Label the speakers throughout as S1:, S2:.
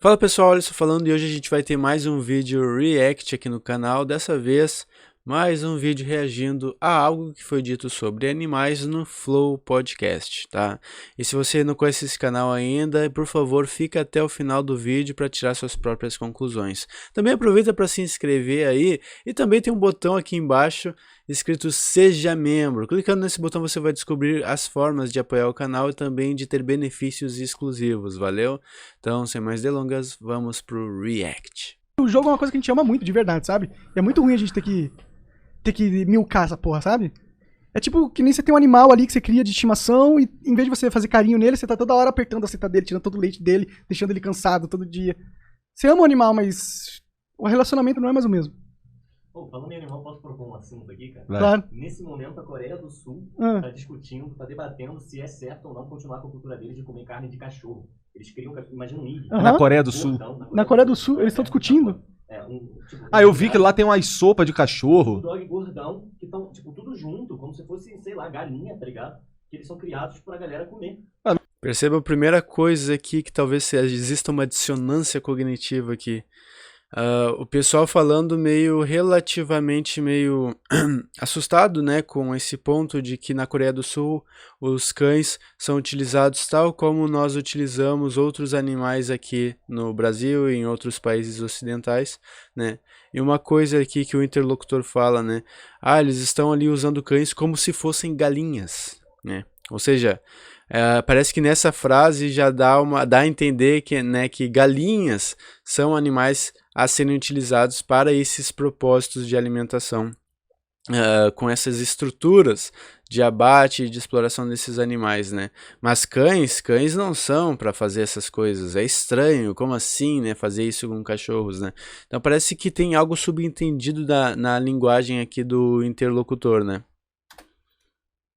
S1: Fala pessoal, Alisson falando e hoje a gente vai ter mais um vídeo react aqui no canal, dessa vez mais um vídeo reagindo a algo que foi dito sobre animais no Flow Podcast, tá? E se você não conhece esse canal ainda, por favor, fica até o final do vídeo para tirar suas próprias conclusões. Também aproveita para se inscrever aí e também tem um botão aqui embaixo escrito Seja Membro. Clicando nesse botão você vai descobrir as formas de apoiar o canal e também de ter benefícios exclusivos, valeu? Então, sem mais delongas, vamos pro React.
S2: O jogo é uma coisa que a gente ama muito, de verdade, sabe? E é muito ruim a gente ter que milcar essa porra, sabe? É tipo que nem você tem um animal ali que você cria de estimação e em vez de você fazer carinho nele, você tá toda hora apertando a seta dele, tirando todo o leite dele, deixando ele cansado todo dia. Você ama o animal, mas o relacionamento não é mais o mesmo.
S3: Falando em animal, posso propor um assunto aqui, cara?
S2: Claro.
S3: Nesse momento, a Coreia do Sul tá discutindo, tá debatendo se é certo ou não continuar com a cultura deles de comer carne de cachorro. Eles criam, imagina um índio.
S4: Na Coreia do Sul.
S2: Na Coreia do Sul, eles estão discutindo.
S4: Eu vi que lá tem umas sopa de cachorro.
S3: Dog gordão, que estão, tipo, tudo junto, como se fosse, sei lá, galinha, tá ligado? Que eles são criados pra galera comer.
S1: Perceba a primeira coisa aqui, que talvez exista uma dissonância cognitiva aqui. O pessoal falando relativamente assustado, né, com esse ponto de que na Coreia do Sul os cães são utilizados tal como nós utilizamos outros animais aqui no Brasil e em outros países ocidentais, né? E uma coisa aqui que o interlocutor fala, né? Eles estão ali usando cães como se fossem galinhas, né? Ou seja, parece que nessa frase já dá a entender que, né, que galinhas são animais a serem utilizados para esses propósitos de alimentação, com essas estruturas de abate e de exploração desses animais, né? Mas cães não são para fazer essas coisas. É estranho, como assim, né? Fazer isso com cachorros, né? Então parece que tem algo subentendido na linguagem aqui do interlocutor, né?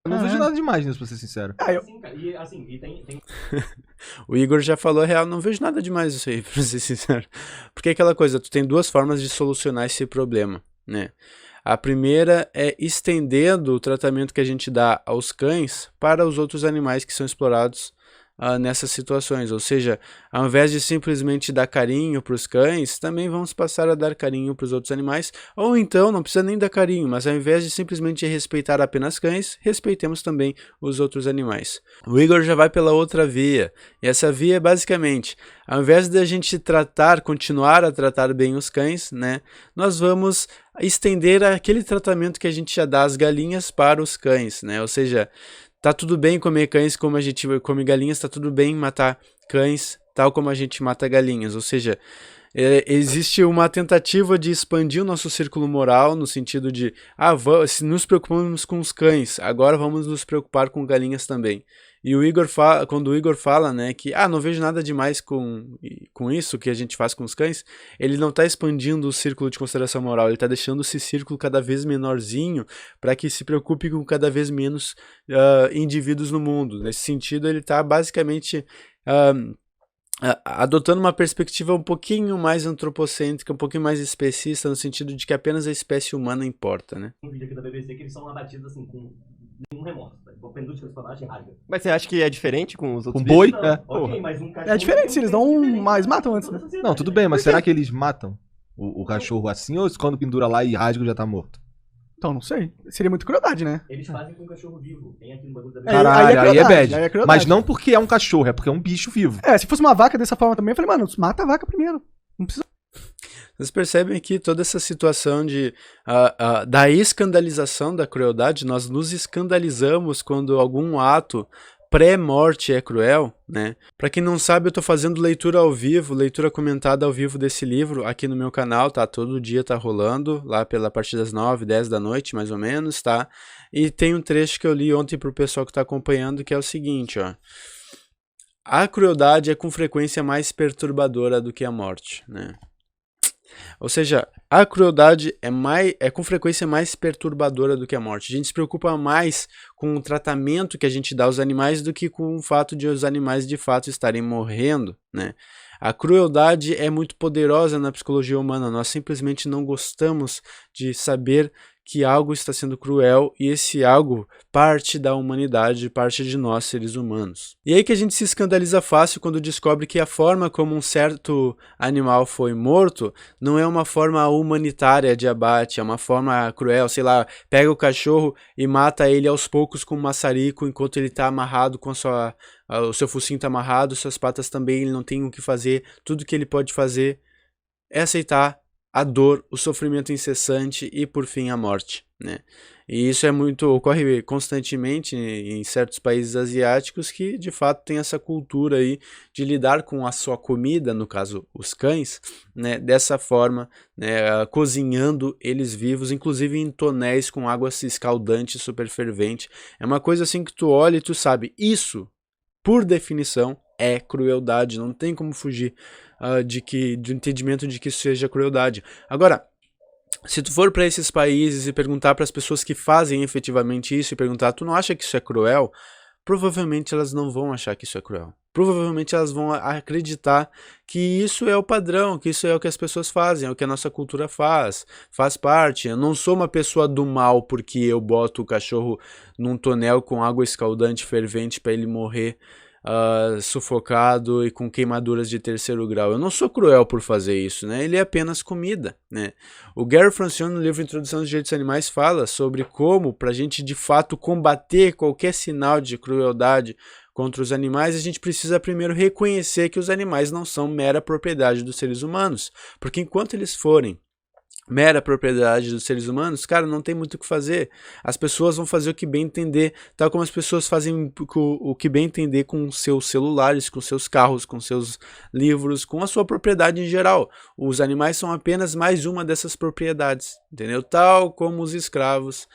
S4: Eu não vejo nada demais nisso, pra ser sincero.
S1: O Igor já falou a real, não vejo nada demais isso aí, pra ser sincero. Porque é aquela coisa, tu tem duas formas de solucionar esse problema, né? A primeira é estendendo o tratamento que a gente dá aos cães para os outros animais que são explorados nessas situações, ou seja, ao invés de simplesmente dar carinho para os cães, também vamos passar a dar carinho para os outros animais, ou então não precisa nem dar carinho, mas ao invés de simplesmente respeitar apenas cães, respeitemos também os outros animais. O Igor já vai pela outra via, e essa via é basicamente, ao invés de a gente continuar a tratar bem os cães, né, nós vamos estender aquele tratamento que a gente já dá às galinhas para os cães, né, ou seja, tá tudo bem comer cães como a gente come galinhas, tá tudo bem matar cães tal como a gente mata galinhas. Ou seja, existe uma tentativa de expandir o nosso círculo moral no sentido de, se nos preocupamos com os cães, agora vamos nos preocupar com galinhas também. E o Igor quando o Igor fala, né, que não vejo nada demais com isso que a gente faz com os cães, ele não está expandindo o círculo de consideração moral, ele está deixando esse círculo cada vez menorzinho para que se preocupe com cada vez menos indivíduos no mundo. Nesse sentido, ele está basicamente adotando uma perspectiva um pouquinho mais antropocêntrica, um pouquinho mais especista, no sentido de que apenas a espécie humana importa, né?
S3: Um vídeo aqui da BBC que eles são abatidos assim, com nenhum remorso.
S5: Mas você acha que é diferente com os outros
S4: Com boi?
S3: Ok, mas um cachorro
S2: É diferente, se eles dão mais matam antes, né?
S4: Não, tudo bem, mas será que eles matam o cachorro assim ou quando pendura lá e rasga já tá morto?
S2: Então, não sei. Seria muito crueldade, né?
S3: Eles fazem com um cachorro vivo. Tem aqui no bagulho da
S4: Caralho, aí é bad.
S2: Aí é crueldade.
S4: Mas não porque é um cachorro, é porque é um bicho vivo.
S2: Se fosse uma vaca dessa forma também, eu falei, mano, mata a vaca primeiro. Não precisa.
S1: Vocês percebem que toda essa situação da escandalização da crueldade, nós nos escandalizamos quando algum ato pré-morte é cruel, né? Para quem não sabe, eu tô fazendo leitura ao vivo, leitura comentada ao vivo desse livro aqui no meu canal, tá? Todo dia tá rolando, lá pela partir das 9, 10 da noite, mais ou menos, tá? E tem um trecho que eu li ontem pro pessoal que tá acompanhando, que é o seguinte, ó. A crueldade é com frequência mais perturbadora do que a morte, né? Ou seja, a crueldade é com frequência mais perturbadora do que a morte. A gente se preocupa mais com o tratamento que a gente dá aos animais do que com o fato de os animais de fato estarem morrendo, né? A crueldade é muito poderosa na psicologia humana. Nós simplesmente não gostamos de saber que algo está sendo cruel e esse algo parte da humanidade, parte de nós seres humanos. E aí que a gente se escandaliza fácil quando descobre que a forma como um certo animal foi morto não é uma forma humanitária de abate, é uma forma cruel, sei lá, pega o cachorro e mata ele aos poucos com um maçarico enquanto ele está amarrado com o seu focinho está amarrado, suas patas também, ele não tem o que fazer, tudo que ele pode fazer é aceitar a dor, o sofrimento incessante e, por fim, a morte, né? E isso ocorre constantemente em certos países asiáticos que, de fato, tem essa cultura aí de lidar com a sua comida, no caso, os cães, né, dessa forma, né, cozinhando eles vivos, inclusive em tonéis com água escaldante, super fervente. É uma coisa assim que tu olha e tu sabe, isso, por definição, é crueldade, não tem como fugir do entendimento de que isso seja crueldade. Agora, se tu for para esses países e perguntar para as pessoas que fazem efetivamente isso e perguntar, tu não acha que isso é cruel? Provavelmente elas não vão achar que isso é cruel. Provavelmente elas vão acreditar que isso é o padrão, que isso é o que as pessoas fazem, é o que a nossa cultura faz parte. Eu não sou uma pessoa do mal porque eu boto o cachorro num tonel com água escaldante fervente para ele morrer sufocado e com queimaduras de 3º grau. Eu não sou cruel por fazer isso, né? Ele é apenas comida, né? O Gary Francione, no livro Introdução aos Direitos Animais, fala sobre como, para a gente de fato combater qualquer sinal de crueldade contra os animais, a gente precisa primeiro reconhecer que os animais não são mera propriedade dos seres humanos, porque enquanto eles forem mera propriedade dos seres humanos, cara, não tem muito o que fazer. As pessoas vão fazer o que bem entender, tal como as pessoas fazem o que bem entender com seus celulares, com seus carros, com seus livros, com a sua propriedade em geral. Os animais são apenas mais uma dessas propriedades, entendeu? Tal como os escravos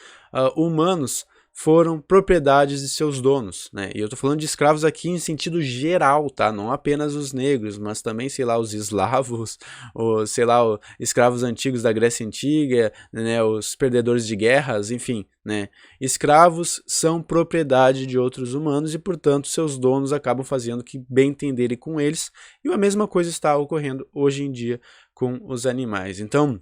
S1: humanos foram propriedades de seus donos, né? E eu tô falando de escravos aqui em sentido geral, tá? Não apenas os negros, mas também, sei lá, os eslavos, ou sei lá, os escravos antigos da Grécia Antiga, né? Os perdedores de guerras, enfim, né? Escravos são propriedade de outros humanos e, portanto, seus donos acabam fazendo o que bem entenderem com eles, e a mesma coisa está ocorrendo hoje em dia com os animais. Então,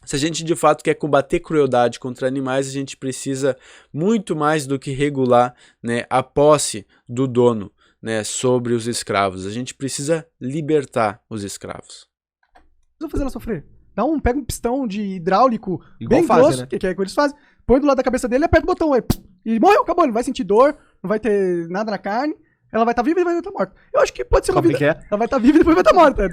S1: se a gente de fato quer combater crueldade contra animais, a gente precisa muito mais do que regular, né, a posse do dono, né, sobre os escravos. A gente precisa libertar os escravos.
S2: Não fazer ela sofrer. Pega um pistão de hidráulico
S4: Igual
S2: bem
S4: fazem,
S2: grosso,
S4: né?
S2: que é o que eles fazem, põe do lado da cabeça dele e aperta o botão aí. E morreu, acabou. Ele não vai sentir dor, não vai ter nada na carne. Ela vai estar viva e vai estar morta. Eu acho que pode ser uma
S4: Como
S2: vida.
S4: que é?
S2: Ela vai estar viva e depois vai estar morta.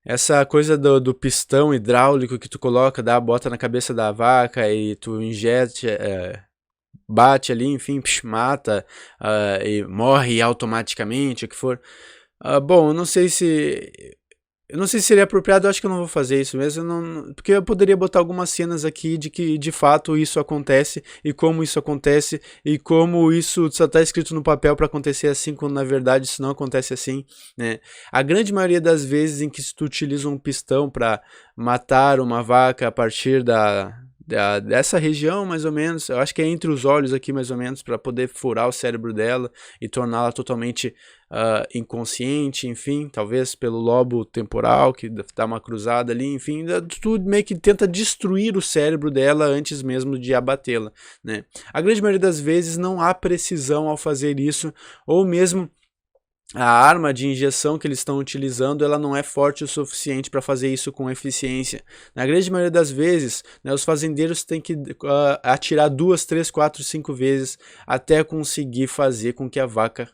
S1: Essa coisa do pistão hidráulico que tu coloca, bota na cabeça da vaca e tu injeta, bate ali, enfim, mata e morre automaticamente, o que for. Bom, eu não sei se seria apropriado, eu acho que eu não vou fazer isso mesmo, porque eu poderia botar algumas cenas aqui de que de fato isso acontece e como isso acontece e como isso só está escrito no papel para acontecer assim, quando na verdade isso não acontece assim, né? A grande maioria das vezes em que tu utiliza um pistão para matar uma vaca a partir dessa região, mais ou menos, eu acho que é entre os olhos aqui, mais ou menos, para poder furar o cérebro dela e torná-la totalmente inconsciente, enfim, talvez pelo lobo temporal, que dá uma cruzada ali, enfim, tudo meio que tenta destruir o cérebro dela antes mesmo de abatê-la, né? A grande maioria das vezes não há precisão ao fazer isso, ou mesmo a arma de injeção que eles estão utilizando, ela não é forte o suficiente para fazer isso com eficiência. Na grande maioria das vezes, né, os fazendeiros têm que atirar 2, 3, 4, 5 vezes até conseguir fazer com que a vaca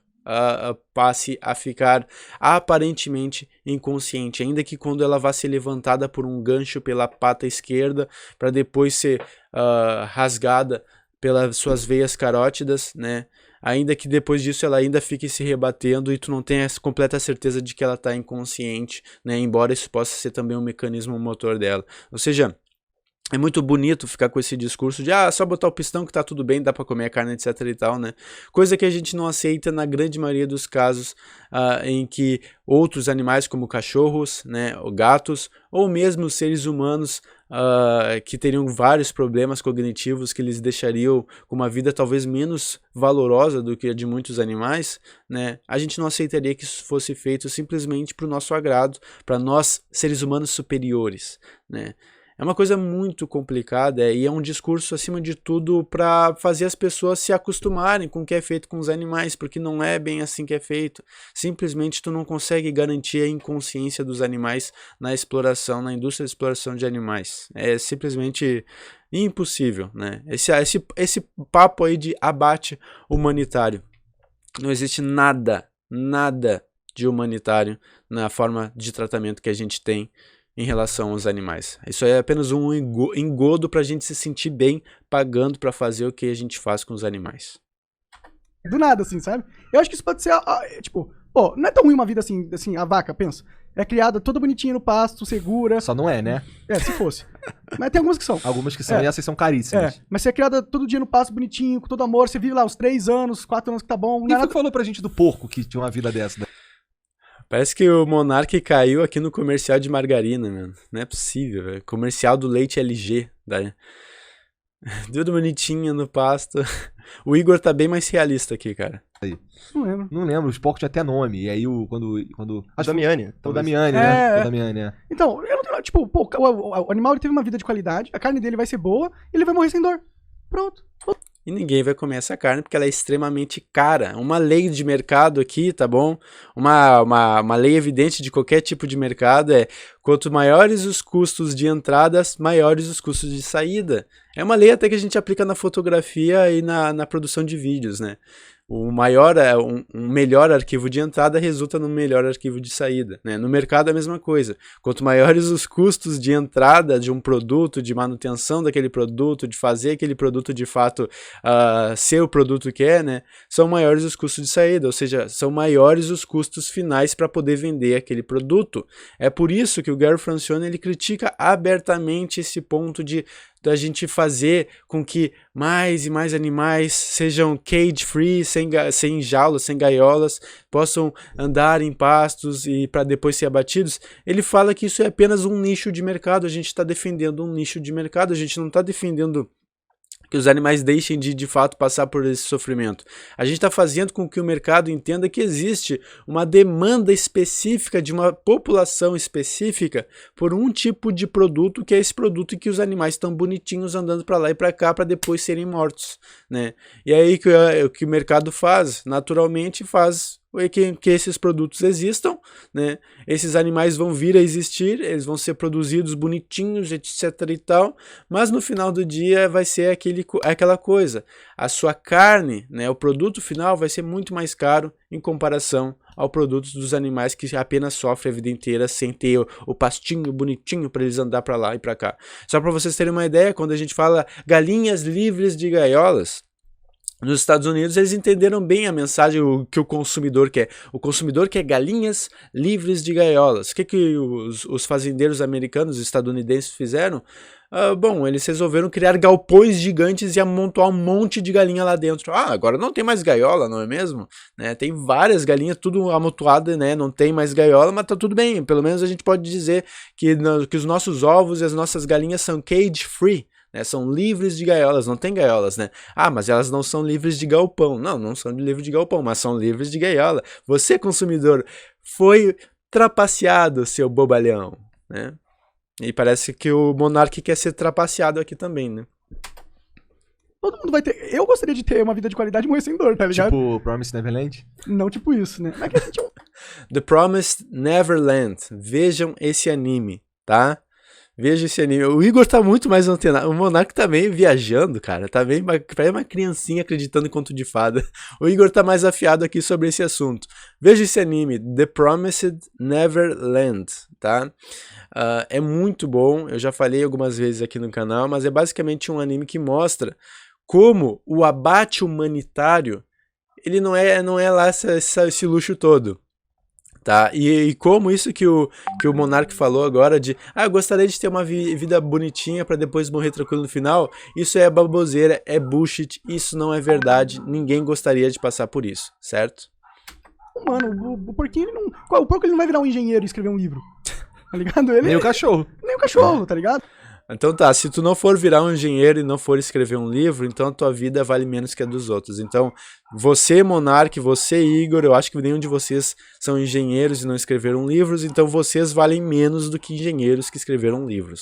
S1: passe a ficar aparentemente inconsciente, ainda que quando ela vá ser levantada por um gancho pela pata esquerda, para depois ser rasgada pelas suas veias carótidas, né? Ainda que depois disso ela ainda fique se rebatendo e tu não tenha completa certeza de que ela está inconsciente, né? Embora isso possa ser também um mecanismo motor dela. Ou seja, é muito bonito ficar com esse discurso de só botar o pistão que tá tudo bem, dá pra comer a carne, etc e tal, né? Coisa que a gente não aceita na grande maioria dos casos em que outros animais como cachorros, né, ou gatos, ou mesmo seres humanos que teriam vários problemas cognitivos que lhes deixariam com uma vida talvez menos valorosa do que a de muitos animais, né? A gente não aceitaria que isso fosse feito simplesmente para o nosso agrado, para nós seres humanos superiores, né? É uma coisa muito complicada e é um discurso, acima de tudo, para fazer as pessoas se acostumarem com o que é feito com os animais, porque não é bem assim que é feito. Simplesmente tu não consegue garantir a inconsciência dos animais na exploração, na indústria de exploração de animais. É simplesmente impossível, né? Esse papo aí de abate humanitário. Não existe nada de humanitário na forma de tratamento que a gente tem em relação aos animais. Isso é apenas um engodo pra gente se sentir bem pagando pra fazer o que a gente faz com os animais.
S2: Do nada, assim, sabe? Eu acho que isso pode ser, tipo, pô, não é tão ruim uma vida assim, a vaca, pensa. É criada toda bonitinha no pasto, segura.
S4: Só não é, né?
S2: Se fosse. Mas tem algumas que são.
S4: Algumas que são e essas são caríssimas.
S2: Mas você é criada todo dia no pasto, bonitinho, com todo amor, você vive lá uns 3 anos, 4 anos que tá bom.
S4: Quem foi que falou pra gente do porco que tinha uma vida dessa? Né?
S1: Parece que o Monark caiu aqui no comercial de margarina, mano. Não é possível, velho. Comercial do leite LG. Tudo bonitinho no pasto. O Igor tá bem mais realista aqui, cara.
S2: Aí. Não lembro.
S4: Não lembro, os porcos tinha até nome. E aí, quando
S5: o Damiani.
S4: O Damiani, né? O Damiani, é.
S2: Então, eu não tenho. Tipo, pô, o animal ele teve uma vida de qualidade, a carne dele vai ser boa e ele vai morrer sem dor. Pronto.
S1: E ninguém vai comer essa carne porque ela é extremamente cara. Uma lei de mercado aqui, tá bom? Uma lei evidente de qualquer tipo de mercado é: quanto maiores os custos de entradas, maiores os custos de saída. É uma lei até que a gente aplica na fotografia e na produção de vídeos, né? Um melhor arquivo de entrada resulta num melhor arquivo de saída, né? No mercado é a mesma coisa. Quanto maiores os custos de entrada de um produto, de manutenção daquele produto, de fazer aquele produto de fato ser o produto que é, né? São maiores os custos de saída, ou seja, são maiores os custos finais para poder vender aquele produto. É por isso que o Gary Francione ele critica abertamente esse ponto da gente fazer com que mais e mais animais sejam cage-free, sem jaulas, sem gaiolas, possam andar em pastos e para depois ser abatidos. Ele fala que isso é apenas um nicho de mercado, a gente está defendendo um nicho de mercado, a gente não está defendendo que os animais deixem de fato passar por esse sofrimento. A gente está fazendo com que o mercado entenda que existe uma demanda específica de uma população específica por um tipo de produto, que é esse produto em que os animais estão bonitinhos andando para lá e para cá para depois serem mortos, né? E aí o que o mercado faz? Naturalmente faz que esses produtos existam, né? Esses animais vão vir a existir, eles vão ser produzidos bonitinhos, etc e tal, mas no final do dia vai ser aquela coisa, a sua carne, né? O produto final vai ser muito mais caro em comparação ao produto dos animais que apenas sofrem a vida inteira sem ter o pastinho bonitinho para eles andar para lá e para cá. Só para vocês terem uma ideia, quando a gente fala galinhas livres de gaiolas, nos Estados Unidos eles entenderam bem a mensagem que o consumidor quer. O consumidor quer galinhas livres de gaiolas. O que os fazendeiros americanos e estadunidenses fizeram? Bom, eles resolveram criar galpões gigantes e amontoar um monte de galinha lá dentro. Agora não tem mais gaiola, não é mesmo? Né? Tem várias galinhas, tudo amontoado, né? Não tem mais gaiola, mas tá tudo bem. Pelo menos a gente pode dizer que os nossos ovos e as nossas galinhas são cage-free. São livres de gaiolas, não tem gaiolas, né? Mas elas não são livres de galpão. Não são livres de galpão, mas são livres de gaiola. Você, consumidor, foi trapaceado, seu bobalhão, né? E parece que o Monark quer ser trapaceado aqui também, né?
S2: Todo mundo vai ter... Eu gostaria de ter uma vida de qualidade e morrer sem dor, tá ligado?
S4: Tipo Promised Neverland?
S2: Não tipo isso, né? Mas que a gente...
S1: The Promised Neverland. Vejam esse anime, tá? Veja esse anime. O Igor tá muito mais antenado. O Monark tá meio viajando, cara. Tá meio uma criancinha acreditando em conto de fada. O Igor tá mais afiado aqui sobre esse assunto. Veja esse anime, The Promised Neverland, tá? É muito bom. Eu já falei algumas vezes aqui no canal, mas é basicamente um anime que mostra como o abate humanitário, ele não é lá esse luxo todo. Tá? E como isso que o Monark falou agora de eu gostaria de ter uma vida bonitinha para depois morrer tranquilo no final, isso é baboseira, é bullshit, isso não é verdade, ninguém gostaria de passar por isso, certo?
S2: Mano, o porquinho ele não... O porco ele não vai virar um engenheiro e escrever um livro, tá ligado? Ele...
S4: Nem o cachorro.
S2: Nem o cachorro, tá ligado?
S1: Então tá, se tu não for virar um engenheiro e não for escrever um livro, então a tua vida vale menos que a dos outros. Então, você, Monark, você, Igor, eu acho que nenhum de vocês são engenheiros e não escreveram livros, então vocês valem menos do que engenheiros que escreveram livros.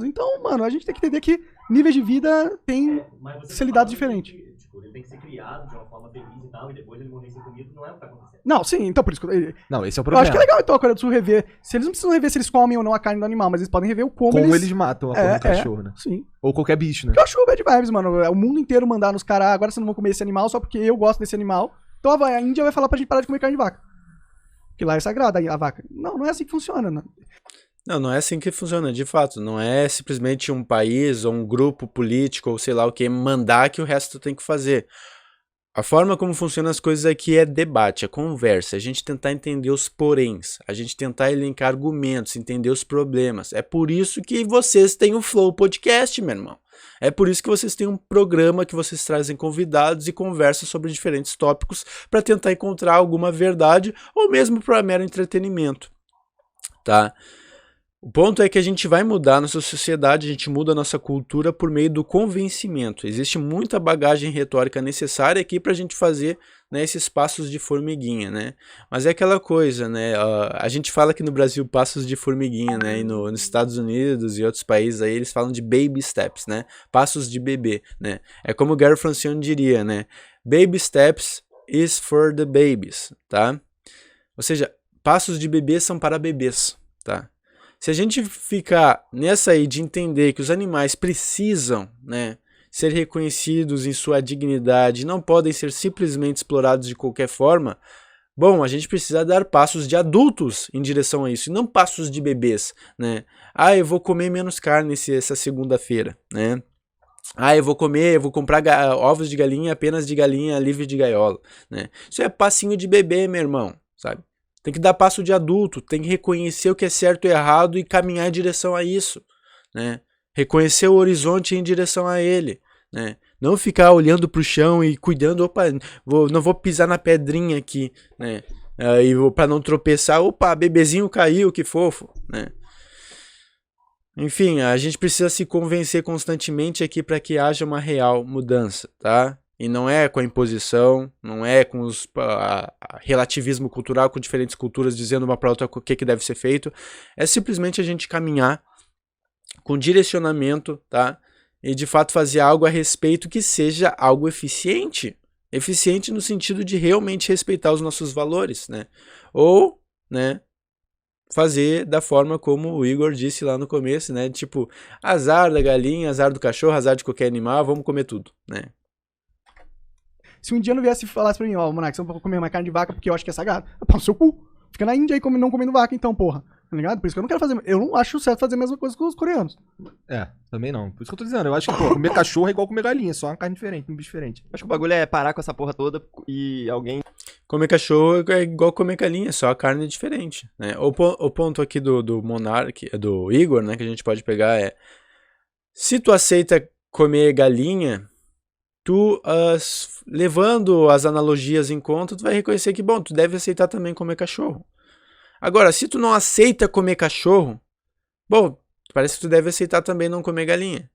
S2: Então, mano, a gente tem que entender que níveis de vida tem celidade diferente.
S3: Tipo, ele tem que ser criado de uma forma feliz e tal, e depois ele morrer sem comida, não é o que tá acontecendo.
S2: Não, sim, então por isso que
S4: Não, esse é o
S2: eu
S4: problema.
S2: acho que é legal então a Coreia do Sul rever. Se eles não precisam rever se eles comem ou não a carne do animal, mas eles podem rever o como
S4: eles matam a porra do cachorro, né?
S2: Sim.
S4: Ou qualquer bicho, né?
S2: Porque eu acho bad vibes, mano. O mundo inteiro mandar nos caras, agora vocês não vão comer esse animal só porque eu gosto desse animal. Então a Índia vai falar pra gente parar de comer carne de vaca. Porque lá é sagrada a vaca. Não é assim que funciona, né?
S1: Não é assim que funciona, de fato. Não é simplesmente um país ou um grupo político ou sei lá o que mandar que o resto tem que fazer. A forma como funcionam as coisas aqui é debate, é conversa, a gente tentar entender os poréns, a gente tentar elencar argumentos, entender os problemas. É por isso que vocês têm o Flow Podcast, meu irmão. É por isso que vocês têm um programa que vocês trazem convidados e conversam sobre diferentes tópicos para tentar encontrar alguma verdade ou mesmo para mero entretenimento, tá? O ponto é que a gente vai mudar a nossa sociedade, a gente muda a nossa cultura por meio do convencimento. Existe muita bagagem retórica necessária aqui para a gente fazer, né, esses passos de formiguinha, né? Mas é aquela coisa, né? A gente fala aqui no Brasil passos de formiguinha, né? E nos Estados Unidos e outros países aí eles falam de baby steps, né? Passos de bebê, né? É como o Gary Francione diria, né? Baby steps is for the babies, tá? Ou seja, passos de bebê são para bebês, tá? Se a gente ficar nessa aí de entender que os animais precisam, né, ser reconhecidos em sua dignidade, não podem ser simplesmente explorados de qualquer forma, bom, a gente precisa dar passos de adultos em direção a isso, e não passos de bebês, né? Ah, eu vou comer menos carne essa segunda-feira, né? Ah, eu vou comprar ovos de galinha apenas de galinha livre de gaiola, né? Isso é passinho de bebê, meu irmão, sabe? Tem que dar passo de adulto, tem que reconhecer o que é certo e errado e caminhar em direção a isso, né? Reconhecer o horizonte em direção a ele, né? Não ficar olhando para o chão e cuidando, opa, não vou pisar na pedrinha aqui, né? Para não tropeçar, opa, bebezinho caiu, que fofo, né? Enfim, a gente precisa se convencer constantemente aqui para que haja uma real mudança, tá? E não é com a imposição, não é com os relativismo cultural, com diferentes culturas dizendo uma para outra o que deve ser feito. É simplesmente a gente caminhar com direcionamento, tá? E de fato fazer algo a respeito que seja algo eficiente. Eficiente no sentido de realmente respeitar os nossos valores, né? Ou, né, fazer da forma como o Igor disse lá no começo, né? Tipo, azar da galinha, azar do cachorro, azar de qualquer animal, vamos comer tudo, né?
S2: Se um indiano viesse e falasse pra mim, ó, Monark, você não pode comer mais carne de vaca porque eu acho que é sagrado. Pau no seu cu. Fica na Índia aí não comendo vaca então, porra. Tá ligado? Por isso que eu não quero fazer. Eu não acho certo fazer a mesma coisa com os coreanos.
S4: É, também não. Por isso que eu tô dizendo. Eu acho que, pô, comer cachorro é igual comer galinha, só uma carne diferente, um bicho diferente.
S5: Acho que o bagulho é parar com essa porra toda e alguém...
S1: Comer cachorro é igual comer galinha, só a carne é diferente, né? O ponto aqui do Monark, do Igor, né, que a gente pode pegar é... Se tu aceita comer galinha, tu, levando as analogias em conta, tu vai reconhecer que, bom, tu deve aceitar também comer cachorro. Agora, se tu não aceita comer cachorro, bom, parece que tu deve aceitar também não comer galinha.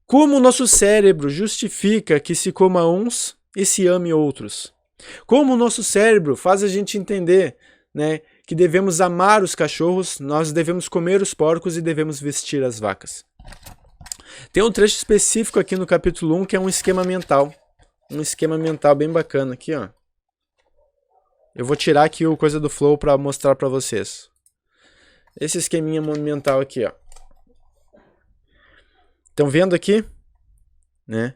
S1: Como o nosso cérebro justifica que se coma uns e se ame outros? Como o nosso cérebro faz a gente entender, né, que devemos amar os cachorros, nós devemos comer os porcos e devemos vestir as vacas? Tem um trecho específico aqui no capítulo 1 que é um esquema mental. Um esquema mental bem bacana aqui, ó. Eu vou tirar aqui o coisa do Flow para mostrar para vocês. Esse esqueminha mental aqui, ó. Estão vendo aqui? Né?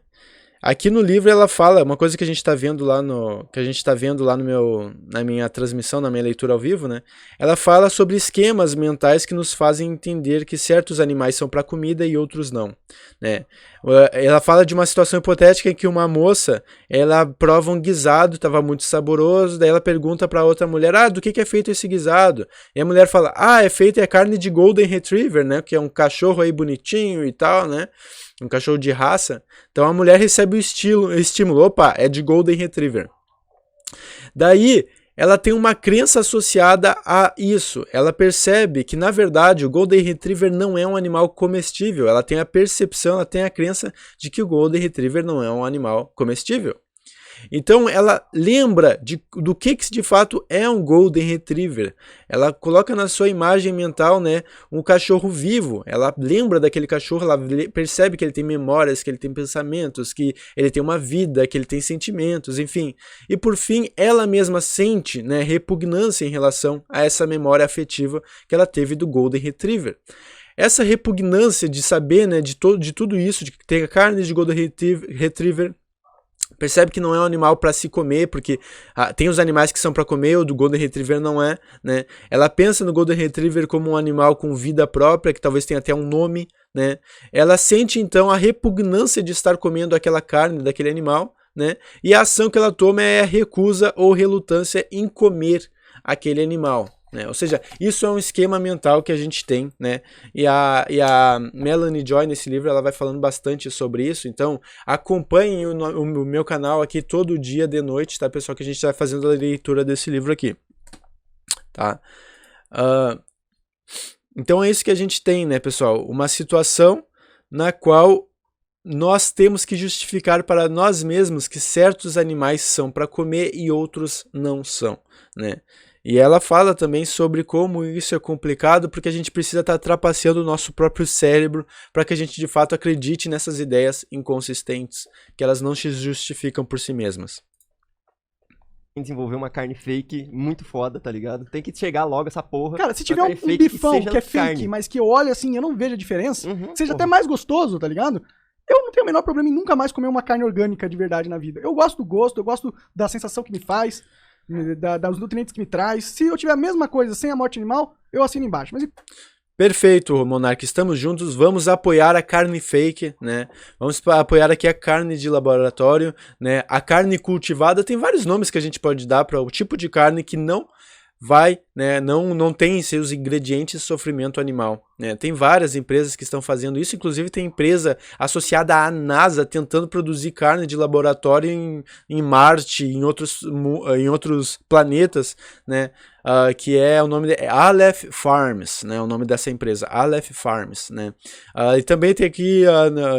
S1: Aqui no livro ela fala, uma coisa que a gente está vendo lá na minha transmissão, na minha leitura ao vivo, né? Ela fala sobre esquemas mentais que nos fazem entender que certos animais são para comida e outros não, né? Ela fala de uma situação hipotética em que uma moça, ela prova um guisado, estava muito saboroso, daí ela pergunta para outra mulher, do que é feito esse guisado? E a mulher fala, é carne de Golden Retriever, né? Que é um cachorro aí bonitinho e tal, né? Um cachorro de raça. Então a mulher recebe o estímulo, opa, é de Golden Retriever. Daí ela tem uma crença associada a isso. Ela percebe que na verdade o Golden Retriever não é um animal comestível. Ela tem a percepção, ela tem a crença de que o Golden Retriever não é um animal comestível. Então ela lembra do que de fato é um Golden Retriever. Ela coloca na sua imagem mental, né, um cachorro vivo. Ela lembra daquele cachorro, ela percebe que ele tem memórias, que ele tem pensamentos, que ele tem uma vida, que ele tem sentimentos, enfim. E por fim, ela mesma sente, né, repugnância em relação a essa memória afetiva que ela teve do Golden Retriever. Essa repugnância de saber, né, de tudo isso, de ter a carne de Golden Retriever, percebe que não é um animal para se comer, porque tem os animais que são para comer, o do Golden Retriever não é, né? Ela pensa no Golden Retriever como um animal com vida própria, que talvez tenha até um nome, né? Ela sente então a repugnância de estar comendo aquela carne daquele animal, né? E a ação que ela toma é a recusa ou relutância em comer aquele animal. Né? Ou seja, isso é um esquema mental que a gente tem, né? E a Melanie Joy, nesse livro, ela vai falando bastante sobre isso. Então, acompanhem o meu canal aqui todo dia de noite, tá, pessoal? Que a gente vai fazendo a leitura desse livro aqui, tá? Então, é isso que a gente tem, né, pessoal? Uma situação na qual nós temos que justificar para nós mesmos que certos animais são para comer e outros não são, né? E ela fala também sobre como isso é complicado, porque a gente precisa estar trapaceando o nosso próprio cérebro para que a gente de fato acredite nessas ideias inconsistentes, que elas não se justificam por si mesmas.
S5: Desenvolver uma carne fake muito foda, tá ligado? Tem que chegar logo essa porra.
S2: Cara, se tiver um bifão que é fake, carne, mas que eu olho assim, eu não vejo a diferença, seja até mais gostoso, tá ligado? Eu não tenho o menor problema em nunca mais comer uma carne orgânica de verdade na vida. Eu gosto do gosto, eu gosto da sensação que me faz, dos nutrientes que me traz. Se eu tiver a mesma coisa sem a morte animal, eu assino embaixo. Mas...
S1: Perfeito, Monark, estamos juntos, vamos apoiar a carne fake, né? Vamos apoiar aqui a carne de laboratório, né? A carne cultivada, tem vários nomes que a gente pode dar para o tipo de carne que não vai, né, não tem em seus ingredientes sofrimento animal, né? Tem várias empresas que estão fazendo isso, inclusive tem empresa associada à NASA tentando produzir carne de laboratório em Marte, em outros planetas, né? Que é o nome de Aleph Farms, né? O nome dessa empresa, Aleph Farms, né? E também tem aqui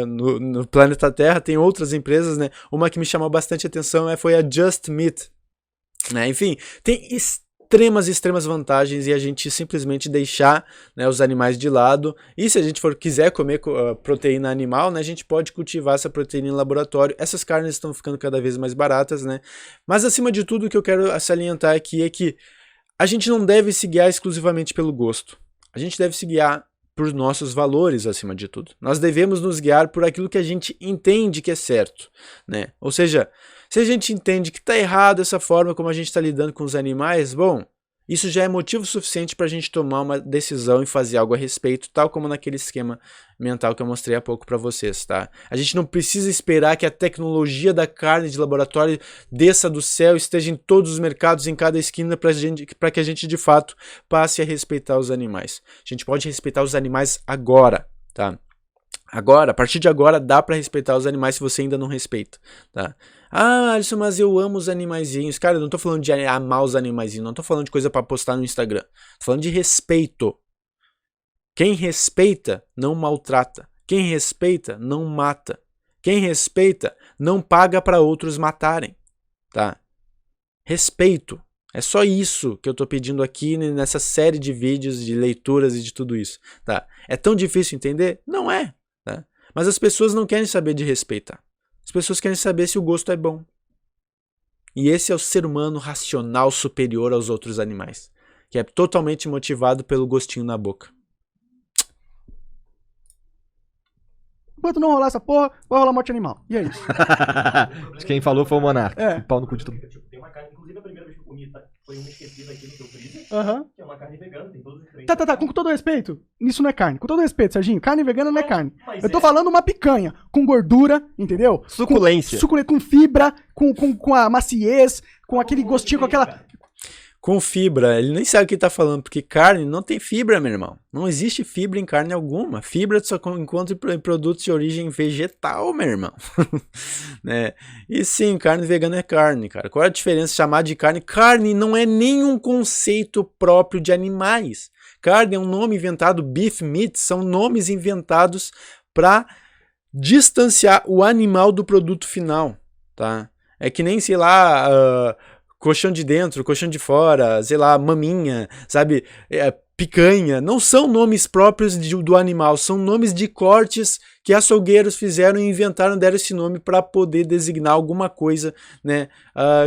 S1: no planeta Terra tem outras empresas, né? Uma que me chamou bastante atenção foi a Just Meat, né? Enfim, tem extremas vantagens e a gente simplesmente deixar, né, os animais de lado. E se a gente quiser comer proteína animal, né, a gente pode cultivar essa proteína em laboratório. Essas carnes estão ficando cada vez mais baratas, né? Mas acima de tudo o que eu quero salientar aqui é que a gente não deve se guiar exclusivamente pelo gosto. A gente deve se guiar por nossos valores acima de tudo. Nós devemos nos guiar por aquilo que a gente entende que é certo, né? Ou seja, se a gente entende que está errado essa forma como a gente está lidando com os animais, bom, isso já é motivo suficiente para a gente tomar uma decisão e fazer algo a respeito, tal como naquele esquema mental que eu mostrei há pouco para vocês, tá? A gente não precisa esperar que a tecnologia da carne de laboratório desça do céu, esteja em todos os mercados, em cada esquina, para que a gente de fato passe a respeitar os animais. A gente pode respeitar os animais agora, tá? Agora, a partir de agora, dá pra respeitar os animais se você ainda não respeita, tá? Ah, Alisson, mas eu amo os animaizinhos. Cara, eu não tô falando de amar os animaizinhos, não tô falando de coisa pra postar no Instagram. Tô falando de respeito. Quem respeita, não maltrata. Quem respeita, não mata. Quem respeita, não paga pra outros matarem, tá? Respeito. É só isso que eu tô pedindo aqui nessa série de vídeos, de leituras e de tudo isso, tá? É tão difícil entender? Não é. Tá? Mas as pessoas não querem saber de respeitar. As pessoas querem saber se o gosto é bom. E esse é o ser humano racional superior aos outros animais, que é totalmente motivado pelo gostinho na boca.
S2: Enquanto não rolar essa porra, vai rolar morte animal. E é isso.
S4: Quem falou foi o Monark.
S2: É.
S4: Pau no cu de tudo.
S3: Tem uma carne, inclusive a primeira vez que eu comi foi uma esquecida aqui no seu freezer. Que é uma carne vegana, tem todos os ingredientes.
S2: Tá. Com todo respeito, isso não é carne. Com todo respeito, Serginho, carne vegana não é carne. Eu tô falando uma picanha com gordura, entendeu?
S5: Suculência.
S2: Com fibra, com a maciez, com aquele gostinho, com aquela...
S1: Com fibra, ele nem sabe o que tá falando, porque carne não tem fibra, meu irmão. Não existe fibra em carne alguma. Fibra só encontra em produtos de origem vegetal, meu irmão. Né? E sim, carne vegana é carne, cara. Qual é a diferença de chamar de carne? Carne não é nenhum conceito próprio de animais. Carne é um nome inventado, beef meat, são nomes inventados para distanciar o animal do produto final, tá? É que nem, sei lá, colchão de dentro, colchão de fora, sei lá, maminha, sabe? Picanha. Não são nomes próprios do animal, são nomes de cortes que açougueiros fizeram e inventaram, deram esse nome para poder designar alguma coisa, né?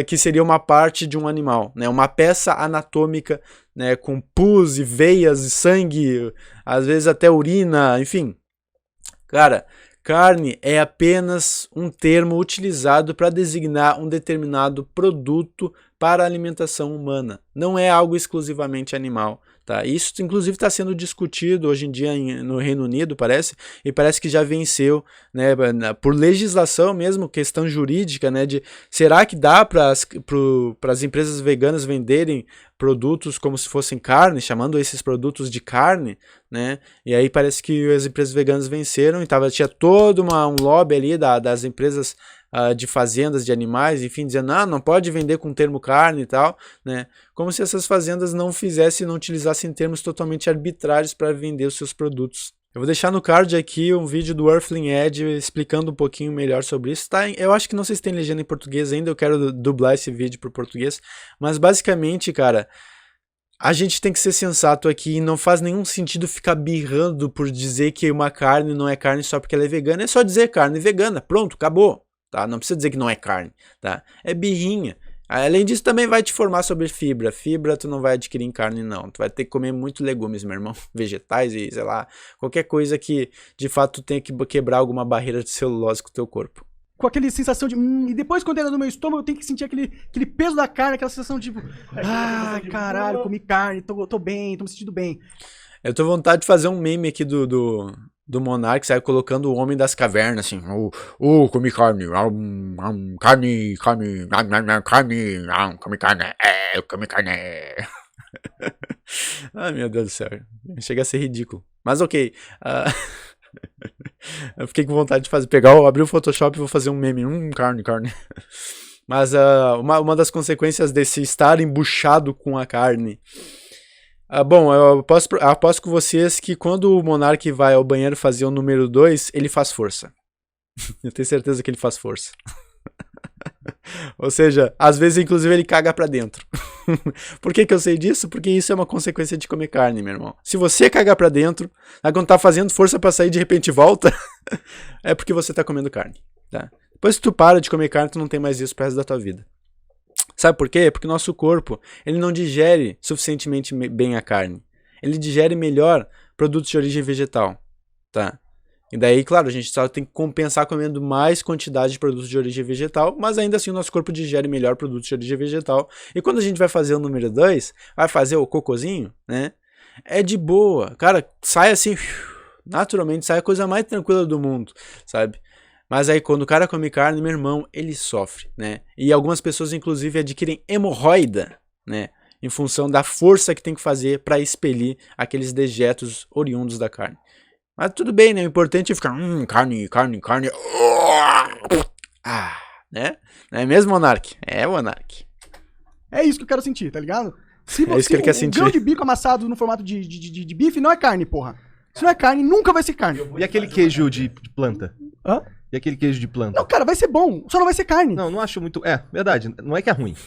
S1: Que seria uma parte de um animal, né? Uma peça anatômica, né? Com pus e veias e sangue, às vezes até urina, enfim. Cara, carne é apenas um termo utilizado para designar um determinado produto para a alimentação humana. Não é algo exclusivamente animal. Tá? Isso, inclusive, está sendo discutido hoje em dia no Reino Unido, parece, e parece que já venceu, né, por legislação mesmo, questão jurídica, né, de será que dá para as empresas veganas venderem produtos como se fossem carne, chamando esses produtos de carne, né? E aí parece que as empresas veganas venceram e tinha todo um lobby ali das empresas de fazendas de animais, enfim, dizendo, não pode vender com o termo carne e tal, né? Como se essas fazendas não utilizassem termos totalmente arbitrários para vender os seus produtos. Eu vou deixar no card aqui um vídeo do Earthling Edge explicando um pouquinho melhor sobre isso. Tá? Eu acho que não sei se tem legenda em português ainda, eu quero dublar esse vídeo para o português, mas basicamente, cara, a gente tem que ser sensato aqui e não faz nenhum sentido ficar birrando por dizer que uma carne não é carne só porque ela é vegana. É só dizer carne vegana, pronto, acabou. Tá? Não precisa dizer que não é carne. Tá? É birrinha. Além disso, também vai te formar sobre fibra. Fibra tu não vai adquirir em carne, não. Tu vai ter que comer muito legumes, meu irmão. Vegetais e, sei lá, qualquer coisa que, de fato, tu tenha que quebrar alguma barreira de celulose com o teu corpo.
S2: Com aquela sensação de... e depois, quando entra no meu estômago, eu tenho que sentir aquele peso da carne, aquela sensação de tipo... caralho, comi carne, tô bem, tô me sentindo bem.
S1: Eu tô com vontade de fazer um meme aqui do Monark, sai colocando o homem das cavernas, assim, comi carne, carne, comi carne, eu comi carne. Ai, meu Deus do céu, chega a ser ridículo, mas ok, eu fiquei com vontade de abrir o Photoshop e vou fazer um meme, carne, mas uma das consequências desse estar embuchado com a carne. Bom, eu aposto com vocês que quando o Monark vai ao banheiro fazer o número 2, ele faz força. Eu tenho certeza que ele faz força. Ou seja, às vezes, inclusive, ele caga pra dentro. Por que eu sei disso? Porque isso é uma consequência de comer carne, meu irmão. Se você cagar pra dentro, quando tá fazendo força pra sair, de repente volta, é porque você tá comendo carne. Tá? Depois que tu para de comer carne, tu não tem mais isso pro resto da tua vida. Sabe por quê? Porque o nosso corpo, ele não digere suficientemente bem a carne. Ele digere melhor produtos de origem vegetal, tá? E daí, claro, a gente só tem que compensar comendo mais quantidade de produtos de origem vegetal, mas ainda assim o nosso corpo digere melhor produtos de origem vegetal. E quando a gente vai fazer o número 2, vai fazer o cocôzinho, né? É de boa. Cara, sai assim, naturalmente, sai a coisa mais tranquila do mundo, sabe? Mas aí quando o cara come carne, meu irmão, ele sofre, né? E algumas pessoas, inclusive, adquirem hemorroida, né? Em função da força que tem que fazer para expelir aqueles dejetos oriundos da carne. Mas tudo bem, né? O importante é ficar, carne. Né? Não é mesmo, Monark? É, Monark.
S2: É isso que eu quero sentir, tá ligado? Se
S1: é isso que ele quer sentir.
S2: Um grão de bico amassado no formato de bife não é carne, porra. Se não é carne, nunca vai ser carne.
S4: E aquele queijo de planta?
S2: Hã?
S4: E aquele queijo de planta?
S2: Não, cara, vai ser bom, só não vai ser carne.
S4: Não acho muito... verdade, não é que é ruim.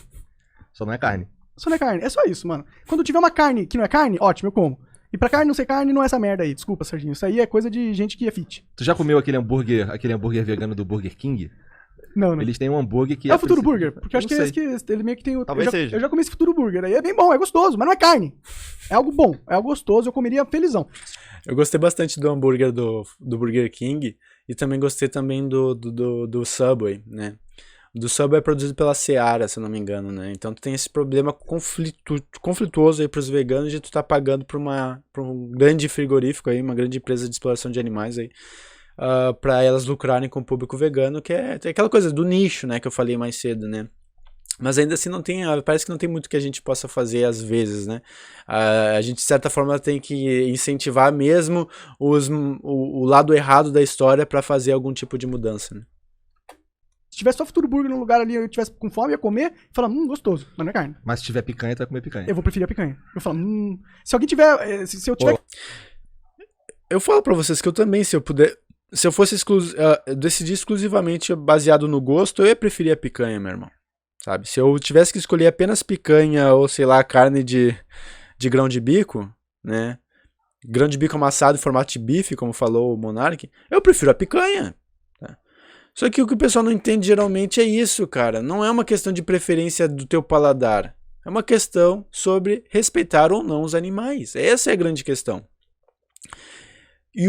S4: Só não é carne.
S2: Só não é carne, é só isso, mano. Quando tiver uma carne que não é carne, ótimo, eu como. E pra carne não ser carne, não é essa merda aí. Desculpa, Serginho. Isso aí é coisa de gente que é fit.
S4: Tu já comeu aquele hambúrguer vegano do Burger King?
S2: Não.
S4: Eles têm um hambúrguer que...
S2: É o Futuro Burger, porque eu acho que é esse que ele meio que tem o...
S5: Talvez seja.
S2: Eu já comi esse Futuro Burger, aí é bem bom, é gostoso, mas não é carne. É algo bom, é algo gostoso, eu comeria felizão.
S1: Eu gostei bastante do hambúrguer do Burger King e também gostei também do Subway, né? Do Subway é produzido pela Seara, se eu não me engano, né? Então tu tem esse problema conflituoso aí pros veganos de tu tá pagando pra um grande frigorífico aí, uma grande empresa de exploração de animais aí, pra elas lucrarem com o público vegano, que é aquela coisa do nicho, né? Que eu falei mais cedo, né? Mas ainda assim parece que não tem muito que a gente possa fazer às vezes, né? A gente, de certa forma, tem que incentivar mesmo o lado errado da história para fazer algum tipo de mudança, né?
S2: Se tivesse só Futuro Burger num lugar ali, eu tivesse com fome, ia comer e falar, gostoso, mas não é carne.
S4: Mas se tiver picanha, tu vai comer picanha.
S2: Eu vou preferir a picanha. Eu falo, se alguém tiver... Se eu tiver...
S1: Eu falo pra vocês que eu também, se eu puder... se eu fosse decidir exclusivamente baseado no gosto, eu ia preferir a picanha, meu irmão. Sabe? Se eu tivesse que escolher apenas picanha ou, sei lá, carne de grão de bico, né? Grão de bico amassado em formato de bife, como falou o Monark, eu prefiro a picanha. Tá? Só que o que o pessoal não entende geralmente é isso, cara. Não é uma questão de preferência do teu paladar. É uma questão sobre respeitar ou não os animais. Essa é a grande questão. E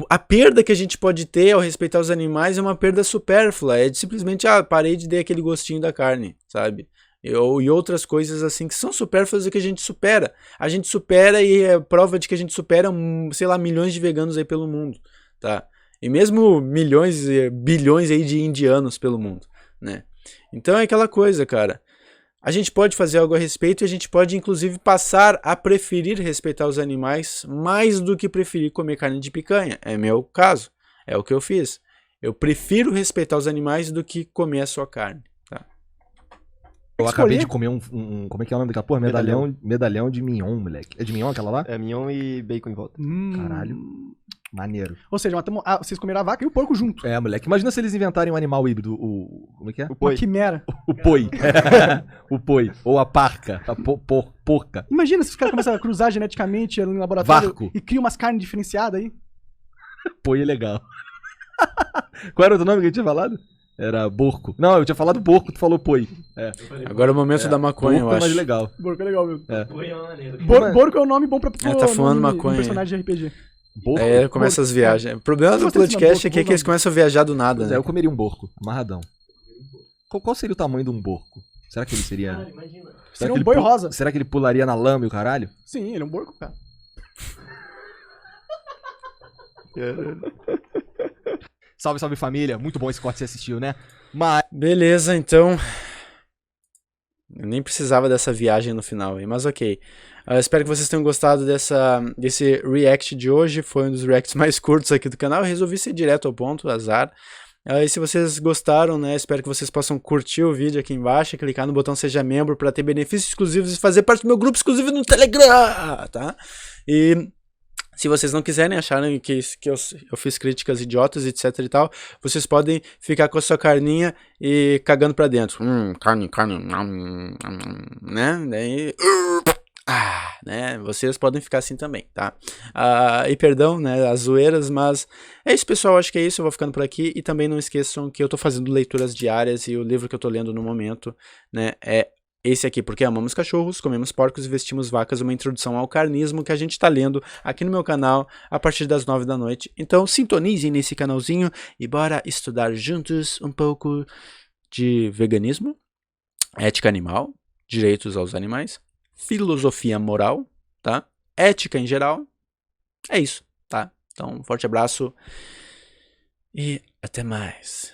S1: a perda que a gente pode ter ao respeitar os animais é uma perda supérflua. É simplesmente, parei de dar aquele gostinho da carne, sabe? E outras coisas assim que são supérfluas e que a gente supera. A gente supera e é prova de que a gente supera, sei lá, milhões de veganos aí pelo mundo, tá? E mesmo milhões, bilhões aí de indianos pelo mundo, né? Então é aquela coisa, cara. A gente pode fazer algo a respeito e a gente pode, inclusive, passar a preferir respeitar os animais mais do que preferir comer carne de picanha. É meu caso. É o que eu fiz. Eu prefiro respeitar os animais do que comer a sua carne. Tá?
S4: Eu acabei de comer como é que é o nome daquela porra? Medalhão de mignon, moleque. É de mignon aquela lá?
S5: É mignon e bacon em volta.
S4: Caralho. Maneiro.
S2: Ou seja, vocês comeram a vaca e o porco junto.
S4: É, moleque. Imagina se eles inventarem um animal híbrido. Como é que é?
S2: Uma quimera.
S4: O poi. O poi. Ou a parca. A porca.
S2: Imagina se os caras começam a cruzar geneticamente no laboratório
S4: Varco.
S2: e criam umas carnes diferenciadas aí.
S4: Poi é legal. Qual era o outro nome que eu tinha falado? Era porco. Não, eu tinha falado porco, tu falou poi. É.
S1: Agora é o momento da maconha,
S4: Porco
S1: eu
S4: é mais
S1: acho.
S4: legal.
S2: Porco é legal mesmo.
S3: Foi uma maneira.
S2: Porco é um nome bom pra
S1: tá fumando
S2: nome
S1: maconha.
S2: de personagem de RPG.
S4: Porco?
S1: Começa as viagens. O problema do
S2: Gostei desse nome,
S1: podcast
S2: porco,
S1: é que eles começam a viajar do nada,
S4: Pois
S1: né?
S4: é, eu comeria um porco, amarradão. Qual seria o tamanho de um porco? Será que ele seria...
S3: Cara, imagina.
S2: Seria
S4: que
S2: um boi rosa.
S4: Será que ele pularia na lama e o caralho?
S2: Sim, ele é um porco, cara.
S4: Salve, salve família. Muito bom esse corte que você assistiu, né? Mas...
S1: Beleza, então. Eu nem precisava dessa viagem no final, hein? Mas ok. Espero que vocês tenham gostado desse react de hoje. Foi um dos reacts mais curtos aqui do canal. Eu resolvi ser direto ao ponto, azar. E se vocês gostaram, né? Espero que vocês possam curtir o vídeo aqui embaixo, clicar no botão Seja Membro para ter benefícios exclusivos e fazer parte do meu grupo exclusivo no Telegram, tá? E se vocês não quiserem, acharem que eu fiz críticas idiotas, etc e tal, vocês podem ficar com a sua carninha e cagando pra dentro. Carne, né? Daí... né? Vocês podem ficar assim também, tá? E perdão, né, as zoeiras, mas é isso, pessoal, acho que é isso, eu vou ficando por aqui, e também não esqueçam que eu tô fazendo leituras diárias, e o livro que eu tô lendo no momento, né, é esse aqui, Porque Amamos Cachorros, Comemos Porcos e Vestimos Vacas, uma introdução ao carnismo que a gente tá lendo aqui no meu canal a partir das 9 da noite. Então sintonizem nesse canalzinho e bora estudar juntos um pouco de veganismo, ética animal, direitos aos animais, filosofia moral, tá? Ética em geral. É isso, tá? Então, um forte abraço e até mais.